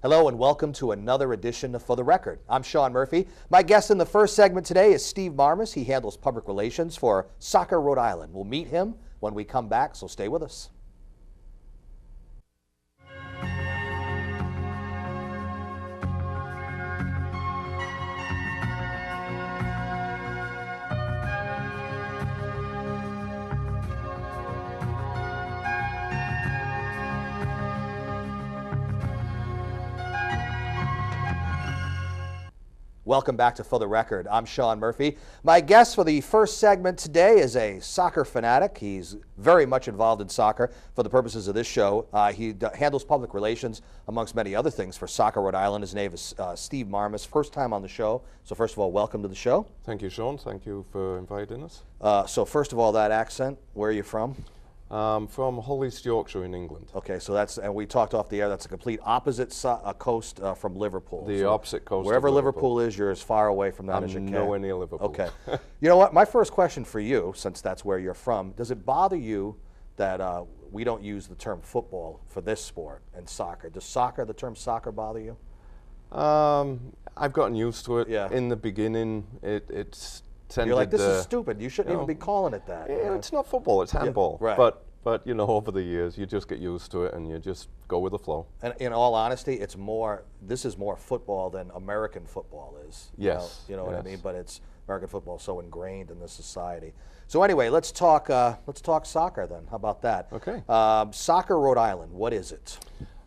Hello and welcome to another edition of For the Record. I'm Sean Murphy. My guest in the first segment today is Steve Marmas. He handles public relations for Soccer Rhode Island. We'll meet him when we come back, so stay with us. Welcome back to For the Record. I'm Sean Murphy. My guest for the first segment today is a soccer fanatic. He's very much involved in soccer for the purposes of this show. He handles public relations, amongst many other things, for Soccer Rhode Island. His name is Steve Marmas. First time on the show. So first of all, welcome to the show. Thank you, Sean. Thank you for inviting us. So first of all, that accent, where are you from? From Hull, East Yorkshire in England. Okay, so that's, and we talked off the air, that's a complete opposite coast from Liverpool. The opposite coast. Wherever Liverpool is, you're as far away from that I'm as you can. nowhere near Liverpool. Okay. You know what, my first question for you, since that's where you're from, does it bother you that we don't use the term football for this sport and soccer? Does the term soccer bother you? I've gotten used to it. Yeah. In the beginning, it's tended. You're like, this is stupid. You shouldn't even be calling it that. Yeah, it's not football, it's handball. Yeah, right. But you know, over the years, you just get used to it and you just go with the flow. And in all honesty, this is more football than American football is. Yes. You know what I mean? But it's American football is so ingrained in this society. So anyway, let's talk soccer then. How about that? Okay. Soccer Rhode Island, what is it?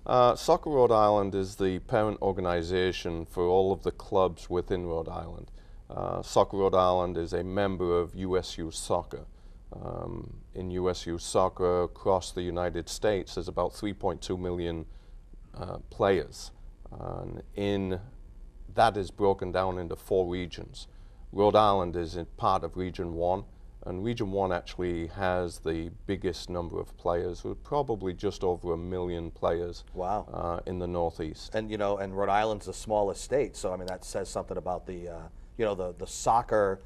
Soccer Rhode Island is the parent organization for all of the clubs within Rhode Island. Soccer Rhode Island is a member of USU Soccer. In USU Soccer across the United States, there's about 3.2 million players. And that is broken down into 4 regions. Rhode Island is in part of Region 1, and Region 1 actually has the biggest number of players, with probably just over 1 million players. Wow. In the Northeast. And you know, and Rhode Island's the smallest state, so I mean that says something about the you know, the soccer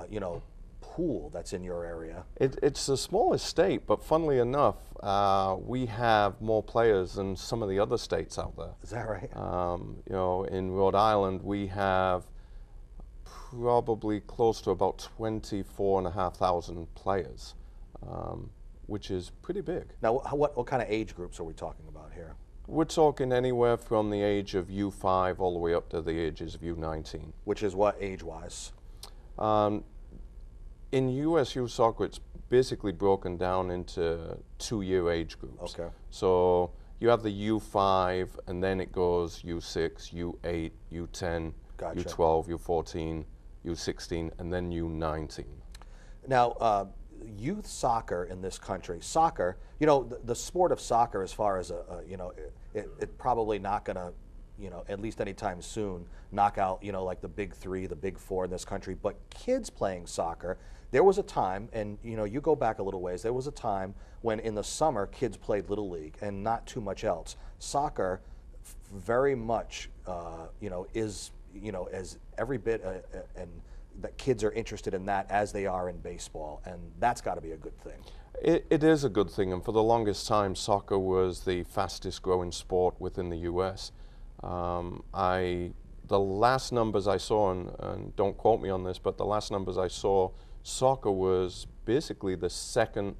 you know, pool that's in your area. It's the smallest state, but funnily enough, we have more players than some of the other states out there. Is that right? You know, in Rhode Island, we have probably close to about 24,500 players, which is pretty big. Now, what kind of age groups are we talking about here? We're talking anywhere from the age of U5 all the way up to the ages of U19. Which is what age-wise? In USU Soccer, it's basically broken down into 2-year age groups. Okay. So you have the U5, and then it goes U6, U8, U10, Gotcha. U12, U14, U16, and then U19. Now, youth soccer in this country, soccer, you know, the sport of soccer, as far as you know, it probably not going to, you know, at least anytime soon, knock out, you know, like the big 3, the big 4 in this country. But kids playing soccer, there was a time, and you know, you go back a little ways, there was a time when in the summer kids played Little League and not too much else. Soccer very much, you know, is, you know, as every bit, and that kids are interested in that as they are in baseball, and that's got to be a good thing. It is a good thing, and for the longest time, soccer was the fastest growing sport within the U.S. The last numbers I saw, and don't quote me on this, but the last numbers I saw, soccer was basically the second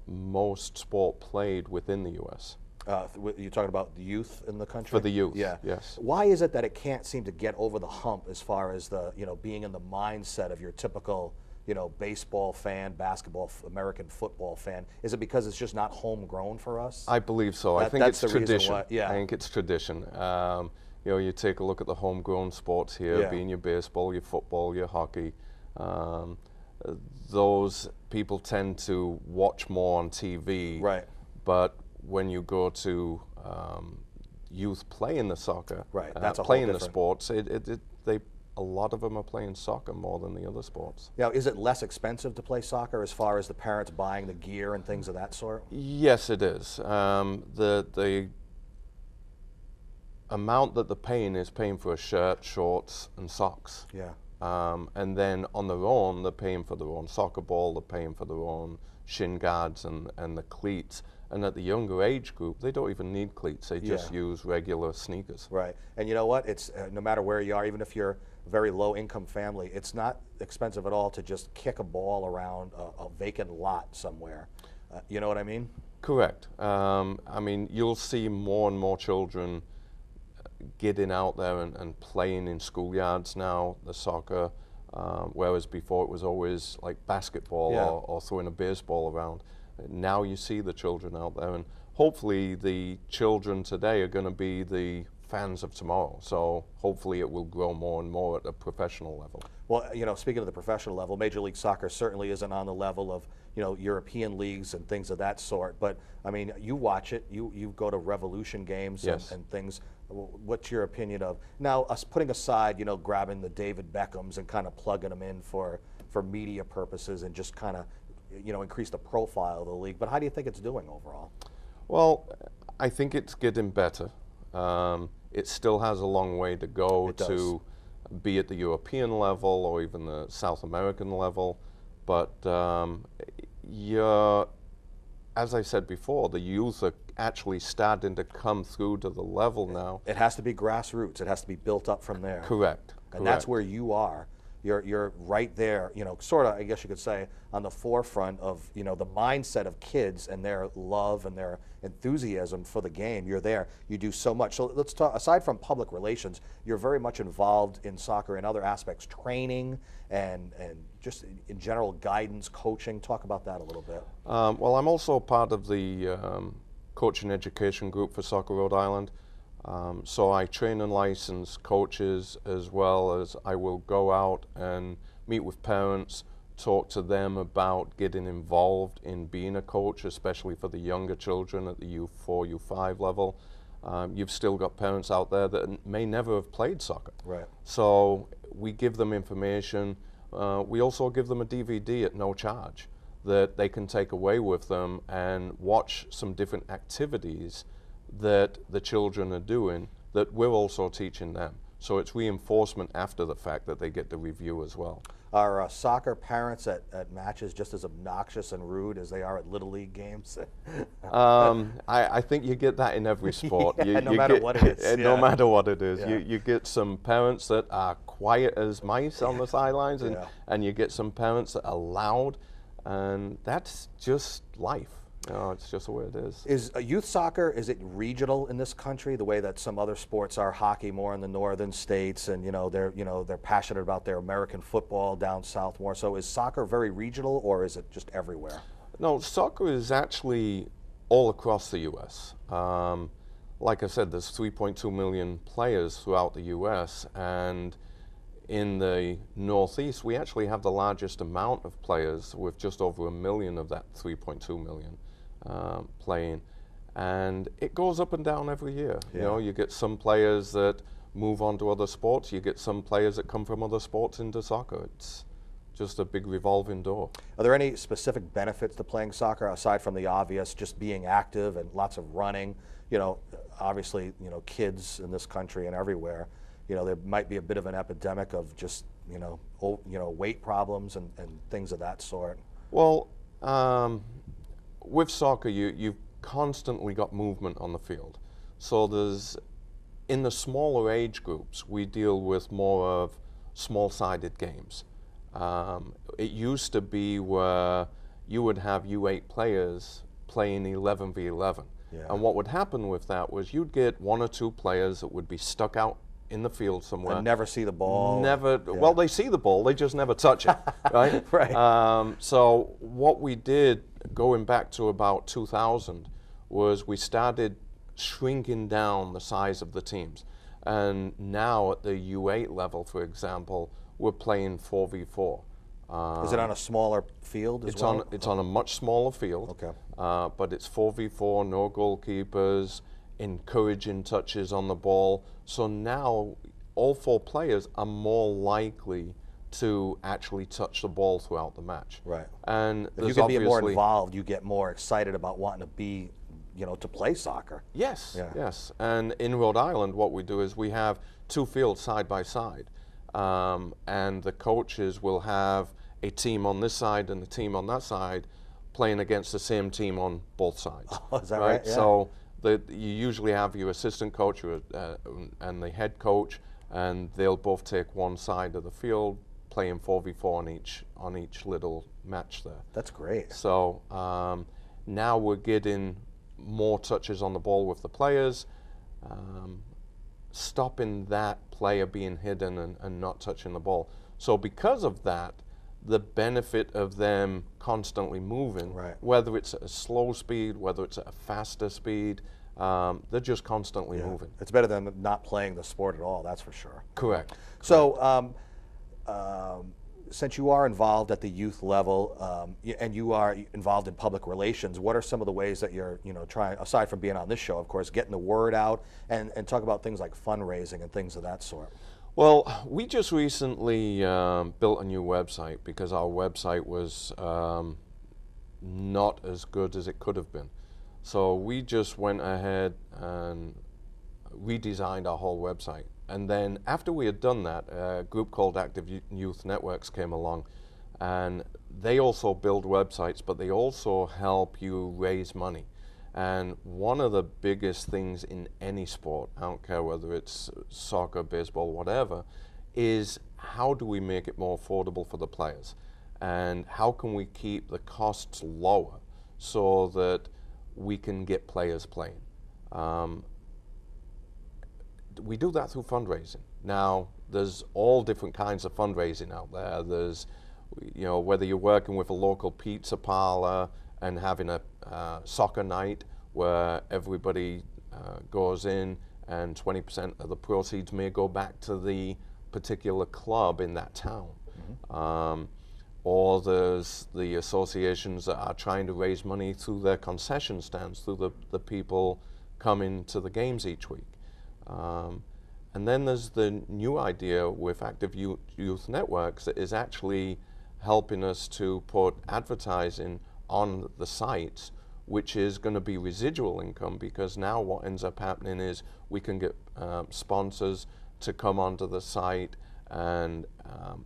most sport played within the U.S. You're talking about the youth in the country? For the youth, yeah. Yes. Why is it that it can't seem to get over the hump as far as the, you know, being in the mindset of your typical, you know, baseball fan, basketball, American football fan? Is it because it's just not homegrown for us? I believe so. I think it's tradition. Why, yeah. I think it's tradition. You know, you take a look at the homegrown sports here, being your baseball, your football, your hockey. Those people tend to watch more on TV. Right. But when you go to youth playing the soccer, that's playing the sports, a lot of them are playing soccer more than the other sports. Now, is it less expensive to play soccer as far as the parents buying the gear and things of that sort? Yes, it is. The amount that they're paying is paying for a shirt, shorts, and socks. Yeah. And then on their own, they're paying for their own soccer ball, they're paying for their own shin guards and the cleats. And at the younger age group, they don't even need cleats. They just use regular sneakers. Right. And you know what? It's no matter where you are, even if you're a very low income family, it's not expensive at all to just kick a ball around a vacant lot somewhere. You know what I mean? Correct. I mean, you'll see more and more children getting out there and playing in schoolyards now, the soccer, whereas before it was always like basketball or throwing a baseball around. Now you see the children out there, and hopefully the children today are going to be the fans of tomorrow. So hopefully it will grow more and more at a professional level. Well, you know, speaking of the professional level, Major League Soccer certainly isn't on the level of, you know, European leagues and things of that sort. But I mean, you watch it, you go to Revolution games and things. What's your opinion of now us putting aside, you know, grabbing the David Beckhams and kind of plugging them in for media purposes and just kind of, you know, increase the profile of the league? But how do you think it's doing overall? Well, I think it's getting better. It still has a long way to go to be at the European level or even the South American level. But as I said before, the youth are actually starting to come through to the level now. It has to be grassroots. It has to be built up from there. Correct. And that's where you are. You're right there, you know, sort of, I guess you could say, on the forefront of, you know, the mindset of kids and their love and their enthusiasm for the game. You're there. You do so much. So let's talk, aside from public relations, you're very much involved in soccer in other aspects, training and just in general guidance, coaching. Talk about that a little bit. Well, I'm also part of the coaching education group for Soccer Rhode Island. So I train and license coaches, as well as I will go out and meet with parents, talk to them about getting involved in being a coach, especially for the younger children at the U4, U5 level. You've still got parents out there that may never have played soccer. Right. So we give them information. We also give them a DVD at no charge that they can take away with them and watch some different activities that the children are doing that we're also teaching them. So it's reinforcement after the fact that they get the review as well. Are soccer parents at matches just as obnoxious and rude as they are at Little League games? I think you get that in every sport. No matter what it is. No matter what it is. Yeah. You get some parents that are quiet as mice on the sidelines, and you get some parents that are loud, and that's just life. You know, it's just the way it is. Is youth soccer, is it regional in this country the way that some other sports are? Hockey more in the northern states, and they're passionate about their American football down south more. So is soccer very regional, or is it just everywhere? No, soccer is actually all across the U.S. Like I said, there's 3.2 million players throughout the U.S., and in the Northeast, we actually have the largest amount of players, with just over 1 million of that 3.2 million playing. And it goes up and down every year. Yeah. You know, you get some players that move on to other sports. You get some players that come from other sports into soccer. It's just a big revolving door. Are there any specific benefits to playing soccer aside from the obvious, just being active and lots of running? You know, obviously, you know, kids in this country and everywhere, you know, there might be a bit of an epidemic of just, weight problems and things of that sort. Well, with soccer, you've constantly got movement on the field. So in the smaller age groups, we deal with more of small-sided games. It used to be where you would have U8 players playing 11v11. Yeah. And what would happen with that was you'd get 1 or 2 players that would be stuck out in the field somewhere. And never see the ball. Never. Yeah. Well, they see the ball, they just never touch it, right? Right. So what we did, going back to about 2000, was we started shrinking down the size of the teams. And now at the U8 level, for example, we're playing 4v4. Is it on a smaller field as well? It's on a much smaller field. Okay. But it's 4v4, no goalkeepers, encouraging touches on the ball. So now all 4 players are more likely to actually touch the ball throughout the match. Right. And if you can be more involved, you get more excited about wanting to be, to play soccer. Yes, yeah. Yes. And in Rhode Island, what we do is we have 2 fields side by side. And the coaches will have a team on this side and a team on that side, playing against the same team on both sides. Oh, is that right? Yeah. So you usually have your assistant coach and the head coach, and they'll both take one side of the field, playing 4v4 on each little match there. That's great. So now we're getting more touches on the ball with the players, stopping that player being hidden and not touching the ball. So because of that, the benefit of them constantly moving, right, whether it's at a slow speed, whether it's at a faster speed, they're just constantly moving. It's better than not playing the sport at all, that's for sure. Correct. So since you are involved at the youth level and you are involved in public relations, what are some of the ways that you're trying, aside from being on this show, of course, getting the word out and talk about things like fundraising and things of that sort? Well, we just recently built a new website because our website was not as good as it could have been. So we just went ahead and redesigned our whole website. And then after we had done that, a group called Active Youth Networks came along, and they also build websites, but they also help you raise money. And one of the biggest things in any sport, I don't care whether it's soccer, baseball, whatever, is how do we make it more affordable for the players? And how can we keep the costs lower so that we can get players playing? We do that through fundraising. Now, there's all different kinds of fundraising out there. There's, whether you're working with a local pizza parlor and having a soccer night where everybody goes in and 20% of the proceeds may go back to the particular club in that town. Mm-hmm. Or there's the associations that are trying to raise money through their concession stands, through the people coming to the games each week. And then there's the new idea with Active Youth Networks that is actually helping us to put advertising on the sites, which is going to be residual income, because now what ends up happening is we can get sponsors to come onto the site and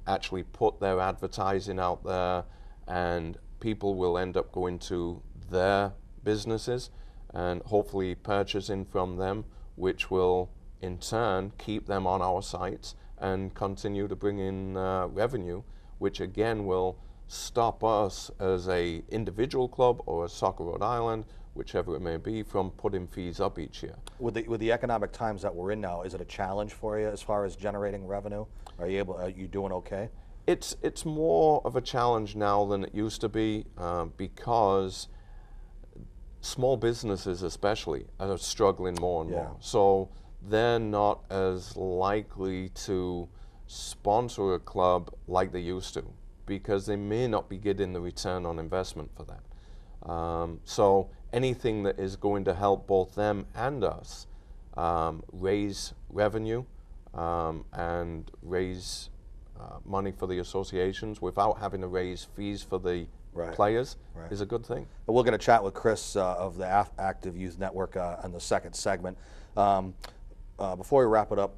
actually put their advertising out there, and people will end up going to their businesses and hopefully purchasing from them, which will in turn keep them on our sites and continue to bring in revenue, which again will stop us as a individual club or a Soccer Rhode Island, whichever it may be, from putting fees up each year. With the economic times that we're in now, is it a challenge for you as far as generating revenue? Are you doing okay? It's more of a challenge now than it used to be because small businesses especially are struggling more and more. So they're not as likely to sponsor a club like they used to, because they may not be getting the return on investment for that. So anything that is going to help both them and us raise revenue and raise money for the associations without having to raise fees for the players is a good thing. But we're going to chat with Chris of the Active Youth Network in the second segment. Before we wrap it up,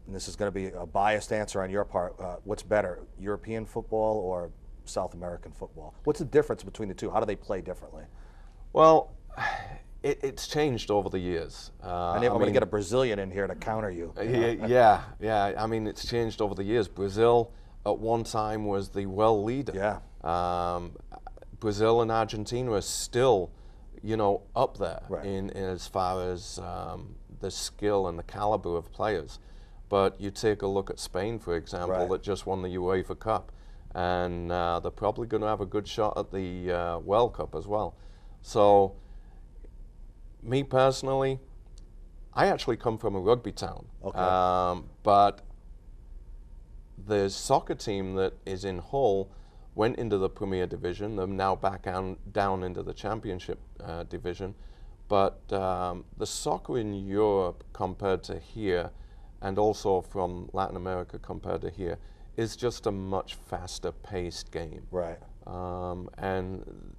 and this is going to be a biased answer on your part, what's better, European football or South American football? What's the difference between the two? How do they play differently? Well, it's changed over the years. I'm going to get a Brazilian in here to counter you. Yeah. I mean, it's changed over the years. Brazil at one time was the world leader. Yeah. Brazil and Argentina are still, up there in as far as the skill and the caliber of players. But you take a look at Spain, for example, that just won the UEFA Cup, and they're probably going to have a good shot at the World Cup as well. So, me personally, I actually come from a rugby town, but the soccer team that is in Hull went into the Premier Division. They're now back down into the Championship Division. But the soccer in Europe compared to here, and also from Latin America compared to here, is just a much faster paced game. Right. And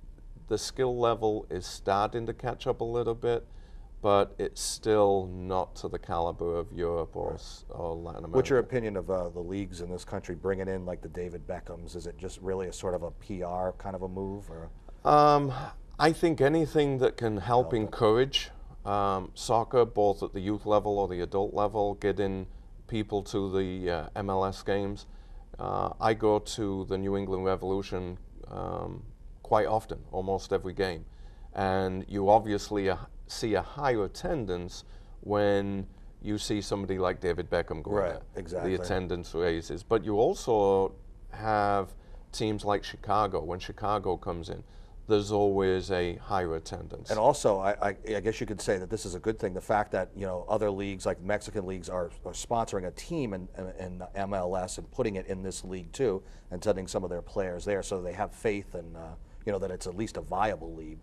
the skill level is starting to catch up a little bit, but it's still not to the caliber of Europe or Latin America. What's your opinion of the leagues in this country bringing in like the David Beckhams? Is it just really a sort of a PR kind of a move? Or? I think anything that can help encourage soccer, both at the youth level or the adult level, getting people to the MLS games. I go to the New England Revolution quite often, almost every game. And you obviously see a higher attendance when you see somebody like David Beckham go Right, there. exactly. The attendance raises. But you also have teams like Chicago. When Chicago comes in, there's always a higher attendance. And also, I guess you could say that this is a good thing. The fact that other leagues, like Mexican leagues, are sponsoring a team in MLS and putting it in this league too, and sending some of their players there, so they have faith and that it's at least a viable league.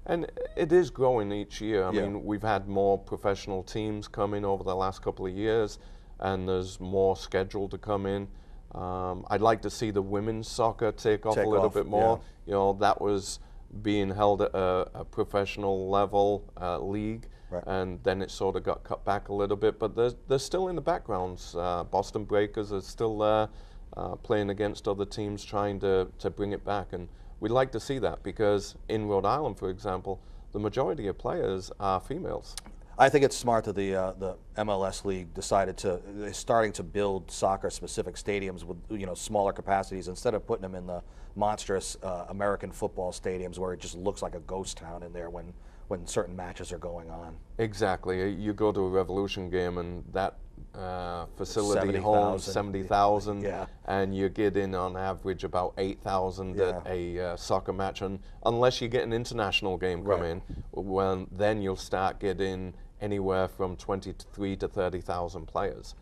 And it is growing each year. I Yeah. mean, we've had more professional teams come in over the last couple of years, and there's more scheduled to come in. I'd like to see the women's soccer take off a little bit more. Yeah. That was being held at a professional level league, Right. and then it sort of got cut back a little bit. But they're still in the backgrounds. Boston Breakers are still there, playing against other teams, trying to bring it back. And we'd like to see that, because in Rhode Island, for example, the majority of players are females. I think it's smart that the MLS league decided they're starting to build soccer-specific stadiums with smaller capacities, instead of putting them in the monstrous American football stadiums where it just looks like a ghost town in there when certain matches are going on. Exactly. You go to a Revolution game and that facility 70,000. holds 70,000, Yeah. and you get in on average about 8,000 Yeah. at a soccer match. And unless you get an international game come Right. in, then you'll start getting anywhere from 23 to 30,000 fans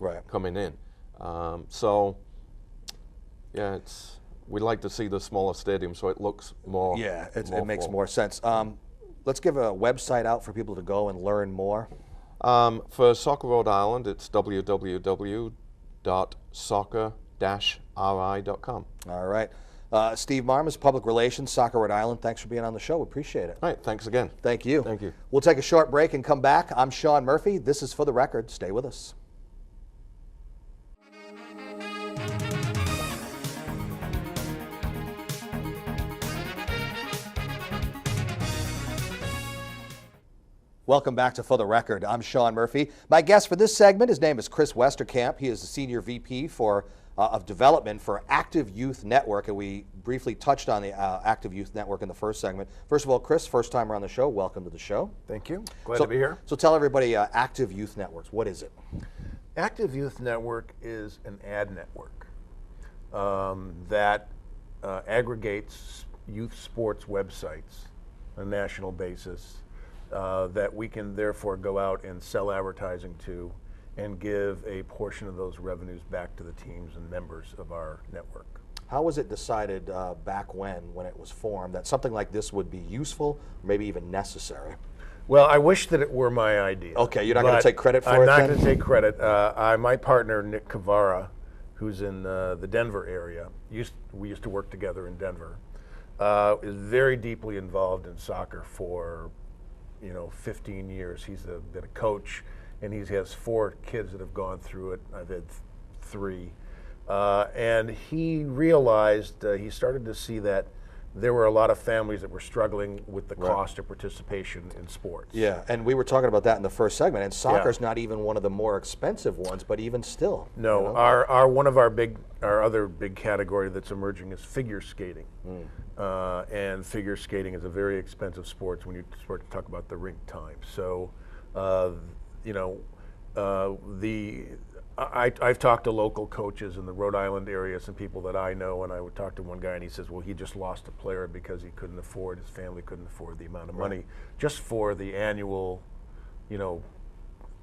Right. coming in. So, yeah, we'd like to see the smaller stadium so it looks more. Yeah, it more makes full. more sense. Let's give a website out for people to go and learn more. For Soccer Rhode Island, it's www.soccer-ri.com. All right. Steve Marmas, Public Relations, Soccer Rhode Island. Thanks for being on the show. We appreciate it. All right, thanks again. Thank you. Thank you. We'll take a short break and come back. I'm Sean Murphy. This is For the Record. Stay with us. Welcome back to For the Record. I'm Sean Murphy. My guest for this segment, his name is Chris Westerkamp. He is the Senior VP of Development for Active Youth Network, and we briefly touched on the Active Youth Network in the first segment. First of all, Chris, first timer on the show, welcome to the show. Thank you. Glad to be here. So tell everybody, Active Youth Networks, what is it? Active Youth Network is an ad network that aggregates youth sports websites on a national basis that we can therefore go out and sell advertising to and give a portion of those revenues back to the teams and members of our network. How was it decided back when it was formed, that something like this would be useful, or maybe even necessary? Well, I wish that it were my idea. Okay, you're not going to take credit for it I'm not then? going to take credit. My partner, Nick Cavara, who's in the Denver area, we used to work together in Denver, is very deeply involved in soccer for 15 years. He's been a coach, and he has 4 kids that have gone through it. I've had 3. And he realized, he started to see that there were a lot of families that were struggling with the cost of participation in sports. Yeah, and we were talking about that in the first segment, and soccer's not even one of the more expensive ones, but even still. No, one of our other big category that's emerging is figure skating. And figure skating is a very expensive sport when you start to talk about the rink time. So, I've talked to local coaches in the Rhode Island area, some people that I know, and I would talk to one guy and he says, well, he just lost a player because his family couldn't afford the amount of money just for the annual,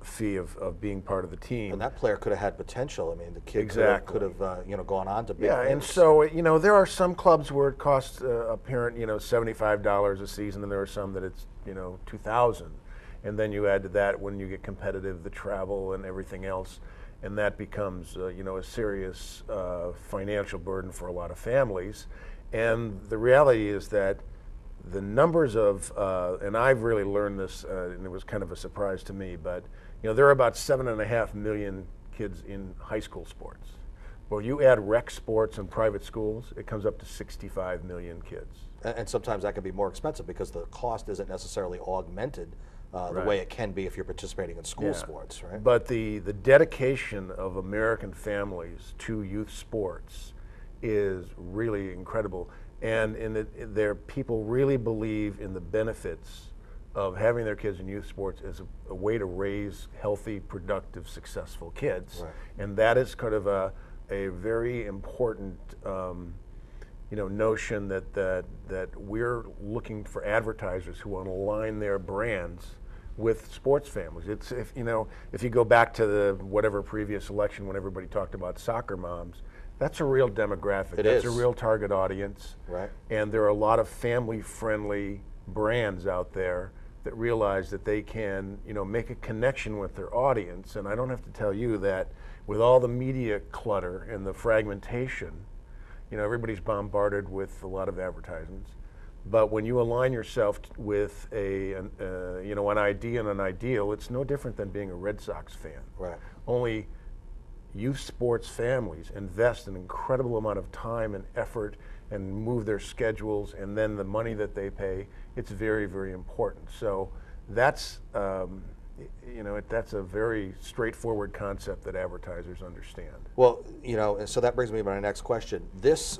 fee of being part of the team. And that player could have had potential. I mean, the kid could have gone on to big Yeah, things. and so, there are some clubs where it costs a parent, $75 a season, and there are some that it's, $2,000. And then you add to that, when you get competitive, the travel and everything else, and that becomes, a serious financial burden for a lot of families. And the reality is that the numbers of, and I've really learned this, and it was kind of a surprise to me, but there are about 7.5 million kids in high school sports. Well, you add rec sports and private schools, it comes up to 65 million kids. And sometimes that can be more expensive because the cost isn't necessarily augmented the way it can be if you're participating in school sports, right? But the dedication of American families to youth sports is really incredible. And people really believe in the benefits of having their kids in youth sports as a way to raise healthy, productive, successful kids. Right. And that is kind of a very important notion that we're looking for advertisers who want to align their brands with sports families. It's if you go back to the whatever previous election when everybody talked about soccer moms, that's a real demographic. That's a real target audience. Right. And there are a lot of family-friendly brands out there that realize that they can, make a connection with their audience. And I don't have to tell you that with all the media clutter and the fragmentation, everybody's bombarded with a lot of advertisements. But when you align yourself with an idea and an ideal, it's no different than being a Red Sox fan. Right. Only youth sports families invest an incredible amount of time and effort and move their schedules, and then the money that they pay, it's very, very important. So that's that's a very straightforward concept that advertisers understand. Well, so that brings me to my next question. This,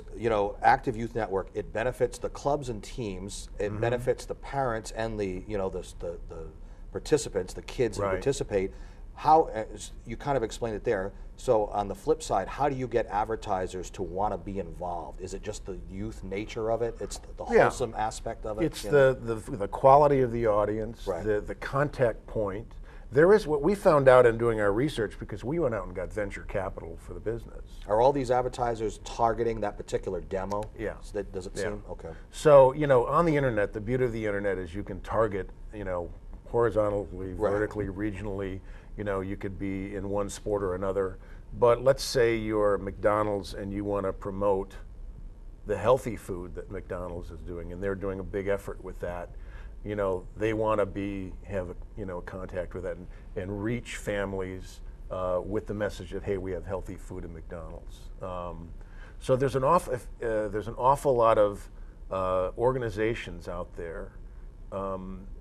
Active Youth Network, it benefits the clubs and teams, it benefits the parents and the participants, the kids who participate. How, you kind of explained it there, so on the flip side, how do you get advertisers to want to be involved? Is it just the youth nature of it? It's the wholesome aspect of it? It's the quality of the audience, the contact point. There is what we found out in doing our research, because we went out and got venture capital for the business. Are all these advertisers targeting that particular demo? Yeah. Does it seem? Okay. So, on the internet, the beauty of the internet is you can target, horizontally, vertically, regionally. You could be in one sport or another. But let's say you're McDonald's and you want to promote the healthy food that McDonald's is doing, and they're doing a big effort with that. They want to have contact with that and reach families with the message that, hey, we have healthy food at McDonald's. So there's an awful lot of organizations out there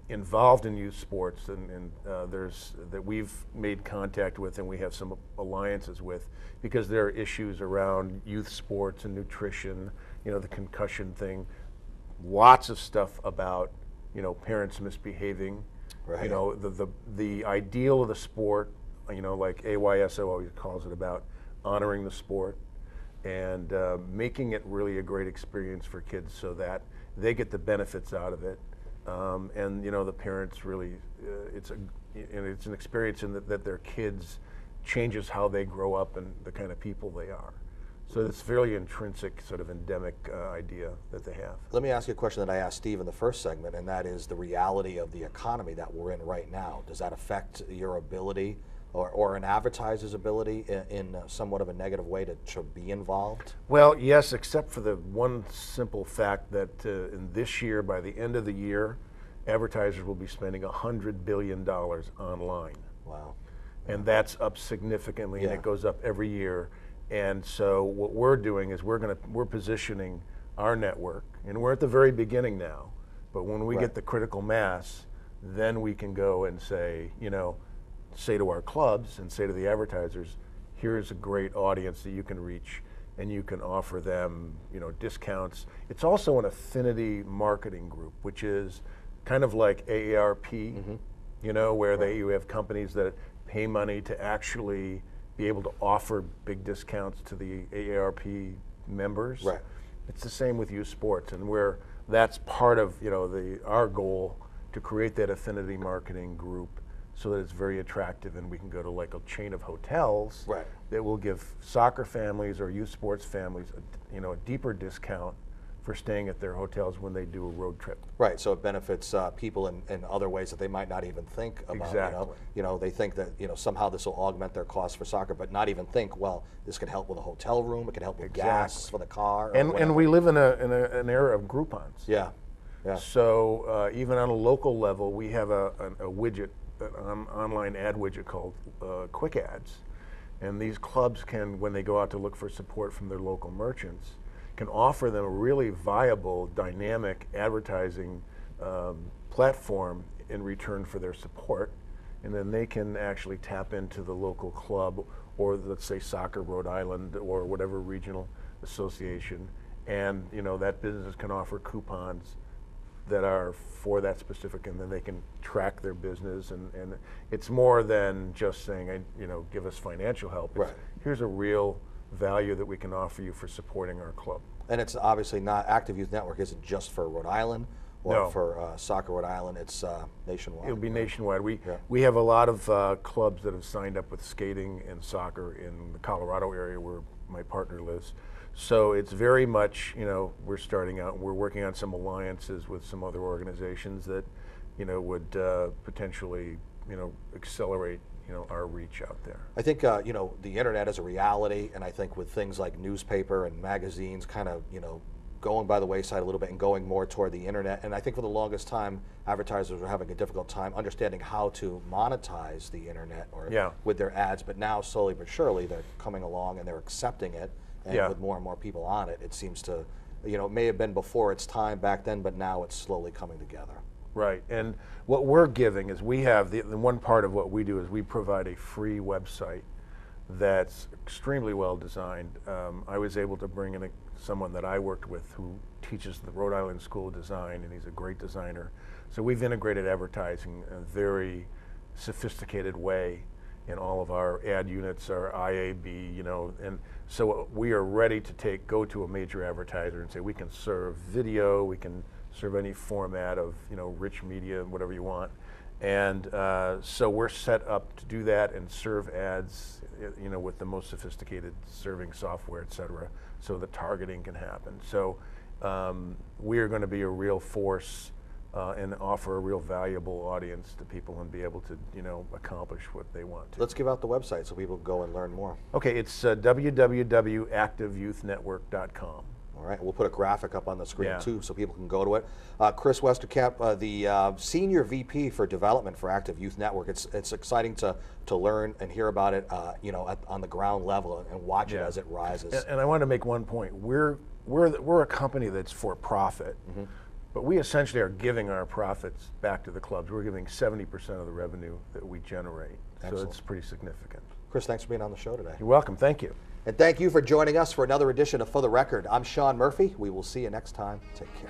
involved in youth sports, and there's that we've made contact with, and we have some alliances with, because there are issues around youth sports and nutrition, the concussion thing, lots of stuff about parents misbehaving, the ideal of the sport, like AYSO always calls it, about honoring the sport and making it really a great experience for kids so that they get the benefits out of it. And the parents really, it's an experience in that their kids changes how they grow up and the kind of people they are. So it's a fairly intrinsic, sort of endemic idea that they have. Let me ask you a question that I asked Steve in the first segment, and that is the reality of the economy that we're in right now. Does that affect your ability or an advertiser's ability in somewhat of a negative way to be involved? Well, yes, except for the one simple fact that in this year, by the end of the year, advertisers will be spending $100 billion online. Wow. And that's up significantly, and it goes up every year. And so what we're doing is we're positioning our network, and we're at the very beginning now, but when we get the critical mass, then we can go and say to our clubs and say to the advertisers, here's a great audience that you can reach, and you can offer them, discounts. It's also an affinity marketing group, which is kind of like AARP, where you have companies that pay money to actually be able to offer big discounts to the AARP members. Right. It's the same with youth sports, and that's part of our goal, to create that affinity marketing group so that it's very attractive, and we can go to like a chain of hotels that will give soccer families or youth sports families a deeper discount for staying at their hotels when they do a road trip. Right, so it benefits people in other ways that they might not even think about. Exactly. They think that somehow this will augment their costs for soccer, but not even think, well, this could help with a hotel room, it could help with gas for the car. And we live in an era of Groupons. Yeah. So even on a local level, we have a widget, an online ad widget called Quick Ads, And these clubs can, when they go out to look for support from their local merchants, can offer them a really viable, dynamic advertising platform in return for their support. And then they can actually tap into the local club, or let's say Soccer Rhode Island, or whatever regional association, and that business can offer coupons that are for that specific, and then they can track their business, and it's more than just saying, give us financial help. Right. Here's a real value that we can offer you for supporting our club. And it's obviously not, Active Youth Network isn't just for Rhode Island or No. for Soccer Rhode Island, it's nationwide. It'll be nationwide. Yeah. We have a lot of clubs that have signed up with skating and soccer in the Colorado area where my partner lives. So it's very much, we're starting out and we're working on some alliances with some other organizations that, would potentially, accelerate, our reach out there. I think, the internet is a reality, and I think with things like newspaper and magazines kind of, going by the wayside a little bit and going more toward the internet, and I think for the longest time, advertisers were having a difficult time understanding how to monetize the internet or with their ads, but now slowly but surely they're coming along and they're accepting it, and with more and more people on it, it seems to, it may have been before its time back then, but now it's slowly coming together. Right, and what we're giving is we have, the one part of what we do is we provide a free website that's extremely well designed. I was able to bring in someone that I worked with who teaches the Rhode Island School of Design, and he's a great designer. So we've integrated advertising in a very sophisticated way in all of our ad units, our IAB, and so we are ready to go to a major advertiser and say we can serve video, we can serve any format of rich media and whatever you want. And so we're set up to do that and serve ads, with the most sophisticated serving software, et cetera, so the targeting can happen. So we are going to be a real force and offer a real valuable audience to people and be able to, accomplish what they want to. Let's give out the website so people can go and learn more. Okay, it's www.activeyouth.network.com. All right, we'll put a graphic up on the screen too so people can go to it. Chris Westerkamp, the Senior VP for Development for Active Youth Network. It's exciting to learn and hear about it, on the ground level and watch it as it rises. And I want to make one point. We're a company that's for profit, but we essentially are giving our profits back to the clubs. We're giving 70% of the revenue that we generate. Excellent. So it's pretty significant. Chris, thanks for being on the show today. You're welcome. Thank you. And thank you for joining us for another edition of For the Record. I'm Sean Murphy. We will see you next time. Take care.